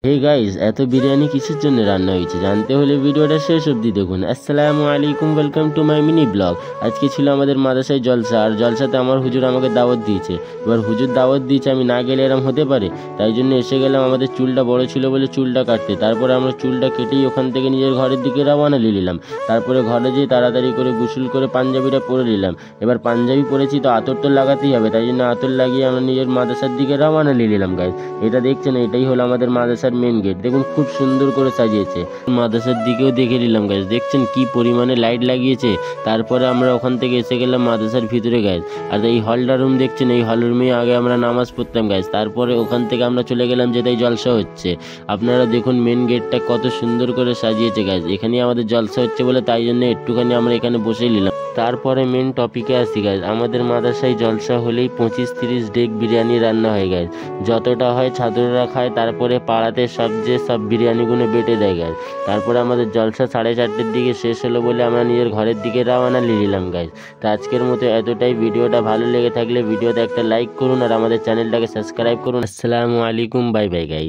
Hey guys, এত বিরিয়ানি কিসের জন্য রান্না হয়েছে জানতে হলে ভিডিওটা শেষ অবধি দেখুন। আসসালামু আলাইকুম, welcome to my mini blog. আজকে ছিল আমাদের মাদ্রাসায় জলসা, আর জলসাতে আমার হুজুর আমাকে দাওয়াত দিয়েছে। এবার হুজুর দাওয়াত দিয়েছে, আমি না গেলে এরম হতে পারে? তাই জন্য এসে গেলাম। আমাদের চুলটা বড় ছিল বলে চুলটা কাটতে, তারপরে আমরা চুলটা কেটেই ওখান থেকে নিজের ঘরের দিকে রওনা দিয়ে নিলাম। তারপরে ঘরে যেয়ে তাড়াতাড়ি করে গোসল করে পাঞ্জাবিটা পরে নিলাম। এবার পাঞ্জাবি পরেছি তো আতর তো লাগাতেই হবে, তাই জন্য আতর লাগিয়ে আমরা নিজের মাদ্রাসার দিকে রওনা দিয়ে নিলাম। গাইস, এটা দেখছেন, এটাই হলো আমাদের মাদ্রাসার মেন গেট। দেখুন খুব সুন্দর করে সাজিয়েছে। মাদ্রাসার দিকেও দেখে নিলাম গাইস, দেখছেন কি পরিমাণে লাইট লাগিয়েছে। তারপরে আমরা ওখান থেকে এসে গেলাম মাদ্রাসার ভিতরে গাইস। আর এই হলটা রুম দেখছেন, এই হল রুমে আগে আমরা নামাজ পড়তাম গাইস। তারপরে ওখান থেকে আমরা চলে গেলাম যেটাই জলসা হচ্ছে। আপনারা দেখুন মেন গেটটা কত সুন্দর করে সাজিয়েছে গাইস। এখানেই আমাদের জলসা হচ্ছে বলে তাই জন্য একটুখানি আমরা এখানে বসে নিলাম। তারপরে মেন টপিকে আসি গাইস। আমাদের মাদ্রাসায় জলসা হলেই 25-30 ডেক বিরিয়ানি রান্না হয় গাইস। যতটা হয় ছাত্ররা খায়, তারপরে পাড়াতে সব বিরিয়ানিগুলো বেটে দেয় গাইস। তারপরে আমাদের জলসা 4:30-র দিকে শেষ হলো বলে আমরা নিজের ঘরের দিকে রওনা দিয়ে নিলাম গাইস। তো আজকের মতো এতটাই। ভিডিওটা ভালো লেগে থাকলে ভিডিওতে একটা লাইক করুন আর আমাদের চ্যানেলটাকে সাবস্ক্রাইব করুন। আসসালামু আলাইকুম, বাই বাই গাইস।